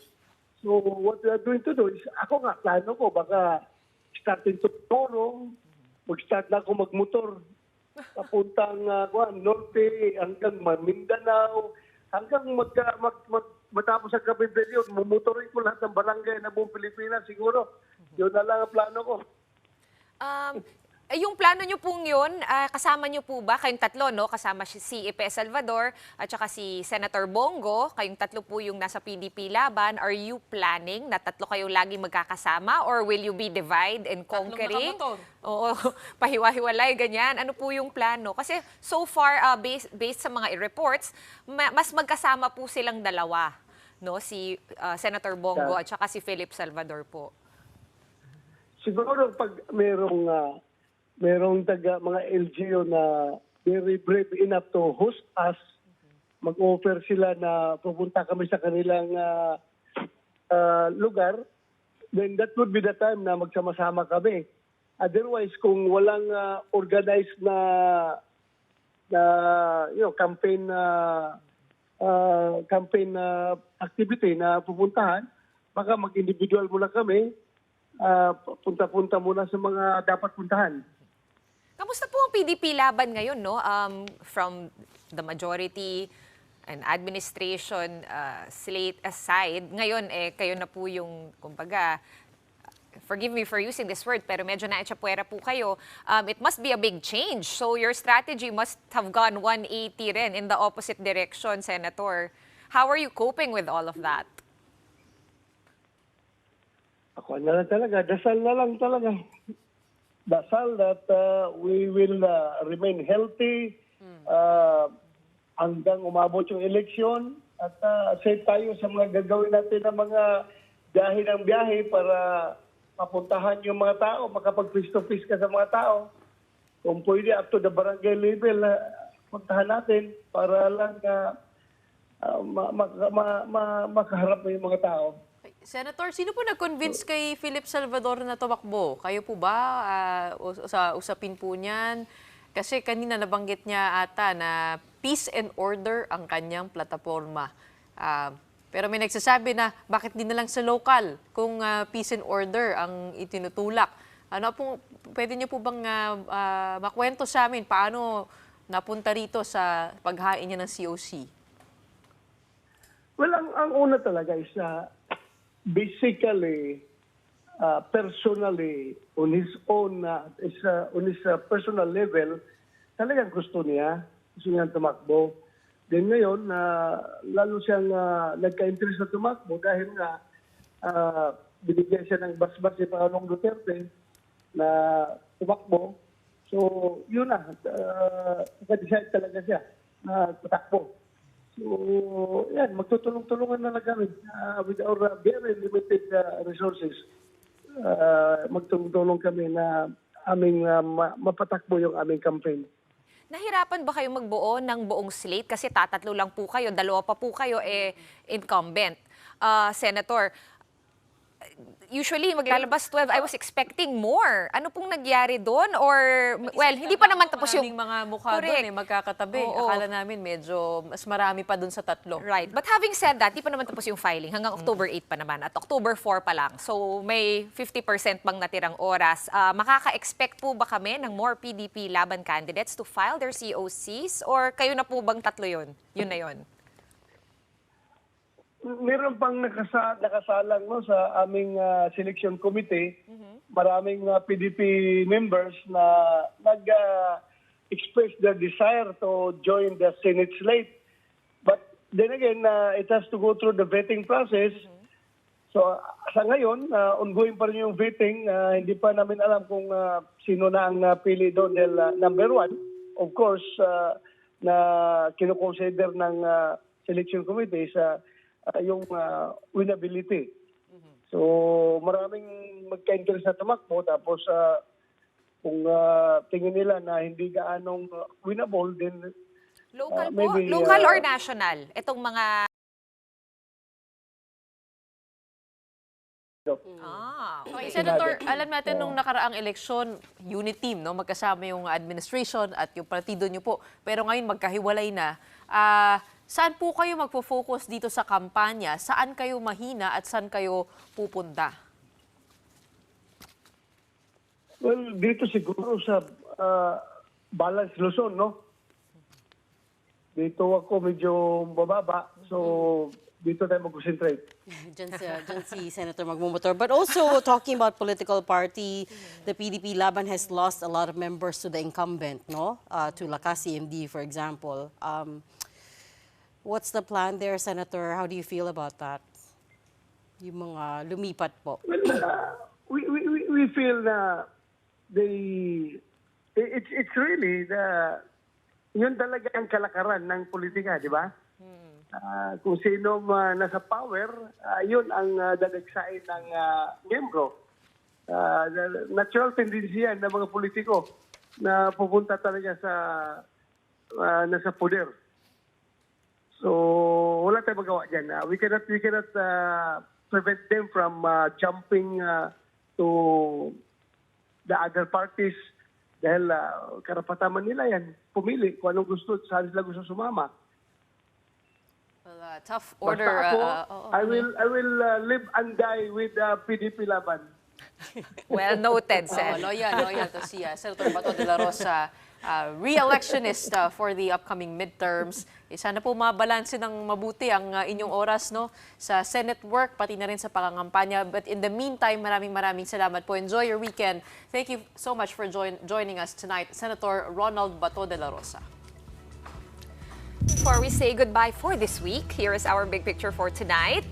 So what we are going to do is, ako nga, plano ko, baka starting tomorrow, mag-start na ako magmotor. Papuntang norte, hanggang Mindanao, hanggang matapos ang kapibelyon, mumotorin ko lahat ng barangay na buong Pilipinas siguro. Yun na lang ang plano ko. Yung plano nyo pong yun, kasama nyo po ba, kayong tatlo, no? Kasama si Ipe Salvador at saka si Senator Bongo, kayong tatlo po yung nasa PDP laban. Are you planning na tatlo kayo lagi magkakasama, or will you be divide and conquering? Oo, pahiwa-hiwalay, ganyan. Ano po yung plano? Kasi so far, based sa mga reports, mas magkasama po silang dalawa, no? Si Senator Bongo at saka si Philip Salvador po. Siguro pag merong mga LGU na very brave enough to host us, mag-offer sila na pupunta kami sa kanilang lugar, then that would be the time na magsama-sama kami. Otherwise, kung walang organized na campaign activity na pupuntahan, baka mag-individual muna kami, punta-punta muna sa mga dapat puntahan. Kamusta po ang PDP laban ngayon, no? From the majority and administration slate aside, ngayon kayo na po yung, kumbaga, forgive me for using this word, pero medyo na-etsapuera po kayo. It must be a big change. So your strategy must have gone 180 rin in the opposite direction, Senator. How are you coping with all of that? Ako na lang talaga, dasal na lang talaga. Dasal that we will remain healthy hanggang umabot yung eleksyon, at safe tayo sa mga gagawin natin ng mga biyahe ng biyahe para mapuntahan yung mga tao, makapag face-to-face ka sa mga tao. Kung pwede up to the barangay level, puntahan natin para lang makaharap mo yung mga tao. Senator, sino po nag-convince kay Philip Salvador na tumakbo? Kayo po ba? Sa usapin po niyan? Kasi kanina nabanggit niya ata na peace and order ang kanyang plataforma. Pero may nagsasabi na bakit di na lang sa local kung peace and order ang itinutulak. Ano po, pwede niyo po bang makwento sa amin paano napunta rito sa paghain niya ng COC? Well, ang una talaga is basically, personally, on his own, on his personal level, talagang gusto niya tumakbo. Then ngayon, lalo siyang nagka-interest na tumakbo dahil nga binigyan siya ng basbas si Pangulong Duterte na tumakbo. So, yun na. Nag-decide talaga siya na tumakbo. So, yan, magtutulong-tulungan na lang kami with our very limited resources. Magtulong-tulong kami na aming mapatakbo yung aming campaign. Nahirapan ba kayo magbuo ng buong slate? Kasi tatatlo lang po kayo, dalawa pa po kayo incumbent. Senator, usually maglalabas 12. I was expecting more. Ano pong nagyari doon? Or, well, hindi pa naman tapos yung... mga mukha doon magkakatabi. Oo. Akala namin medyo mas marami pa doon sa tatlo. Right. But having said that, di pa naman tapos yung filing. Hanggang October 8 pa naman. At October 4 pa lang. So, may 50% pang natirang oras. Makaka-expect po ba kami ng more PDP laban candidates to file their COCs? Or kayo na po bang tatlo yun? Yun na yun. Meron pang nakasalang sa aming selection committee. Maraming PDP members na nag-express their desire to join the Senate slate. But then again, it has to go through the vetting process. So sa ngayon, ongoing pa rin yung vetting. Hindi pa namin alam kung sino na ang napili doon. Dahil number one, of course, na kinoconsider ng selection committee sa yung winnability. So, maraming magka-interest na tumakbo. Tapos, kung tingin nila na hindi gaanong winnable, then local maybe, po? Local or national? Itong mga... Okay, Senator, alam natin nung nakaraang eleksyon, unit team, no? Magkasama yung administration at yung partido nyo po. Pero ngayon, magkahiwalay na. Saan po kayo magpo-focus dito sa kampanya? Saan kayo mahina at saan kayo pupunta? Well, dito siguro sa Balance Luzon, no? Dito ako medyo bababa. So, dito tayo mag-concentrate. Diyan si Senator magmumotor. But also, talking about political party, the PDP Laban has lost a lot of members to the incumbent, no? To Lakas CMD, for example. What's the plan there, Senator? How do you feel about that? Yung mga lumipat po. Well, we feel na it's really yun talaga ang kalakaran ng politika, di ba? Kung sino nasa power, yun ang dadagsain ng miyembro. Natural tendency yan ng mga politiko na pupunta talaga sa nasa poder. So, wala tayong magawa dyan. We cannot prevent them from jumping to the other parties dahil karapatan nila yan. Pumili kung anong gusto, saan sila gusto sumama. Well, tough order. Basta ako, I will live and die with PDP Laban. Well noted, Sen. Loyal to si Senator Bato de la Rosa. Re-electionist for the upcoming midterms. Sana po mabalanse ng mabuti ang inyong oras, no, sa Senate work, pati na rin sa pangangampanya. But in the meantime, maraming salamat po. Enjoy your weekend. Thank you so much for joining us tonight, Senator Ronald Bato de la Rosa. Before we say goodbye for this week, here is our big picture for tonight.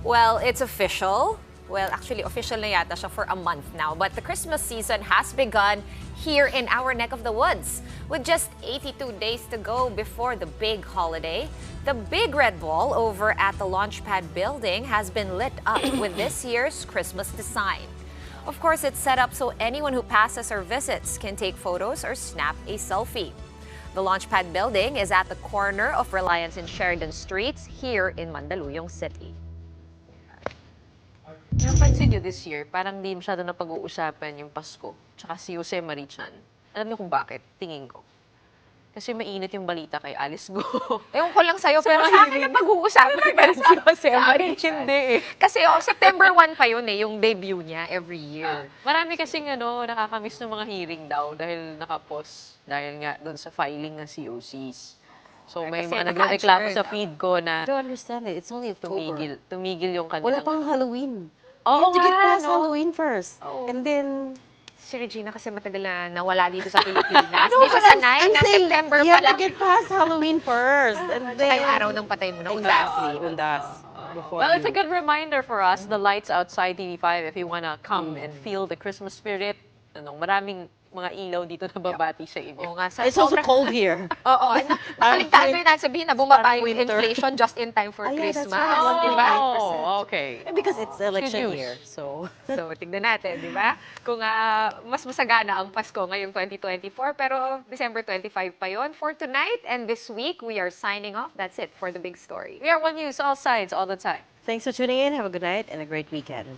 Well, it's official. Well, actually, official na yata siya for a month now. But the Christmas season has begun here in our neck of the woods. With just 82 days to go before the big holiday, the big red ball over at the Launchpad building has been lit up with this year's Christmas design. Of course, it's set up so anyone who passes or visits can take photos or snap a selfie. The Launchpad building is at the corner of Reliance and Sheridan Streets here in Mandaluyong City. Napansin nyo this year, parang di masyado na pag-uusapan yung Pasko, tsaka si Jose Marichan. Alam niyo kung bakit? Tingin ko. Kasi mainit yung balita kay Alice Go. Ewan ko lang sa'yo, pero sa akin na pag-uusapan pa rin si Jose Marichan. Hindi eh. Kasi September 1 pa yun yung debut niya every year. Marami kasing nakakamiss ng mga hearing daw dahil nakapost. Dahil nga doon sa filing ng COCs. So may Kasi mga nagreklamo naka-adjourn. sa feed ko na I don't understand it. It's only October. tumigil yung Wala kanilang... pang Halloween. Oo You have to get nga, past no? Halloween first. Oo. And then... Si Regina kasi matagal na nawala dito sa Pilipinas. Hindi siya sanay I'm ng saying, September you pa have to lang. get past Halloween first. And Tsaka then... yung araw ng patay mo na undas. Undas. Before Well, it's a you... good reminder for us, the lights outside TV5, if you wanna come and feel the Christmas spirit. Maraming mga ilaw dito na babati sa inyo. Oo nga. It's also cold here. Oo. Kaligtaan mo yung nasabihin na bumaba yung inflation just in time for Oh, yeah, that's Christmas. right. Diba? Oh, okay. Because it's election use. year, so... So, tignan natin, di ba? Kung mas masagana ang Pasko ngayong 2024, pero December 25 pa yon for tonight and this week. We are signing off. That's it for the big story. We are One News, all sides, all the time. Thanks for tuning in. Have a good night and a great weekend.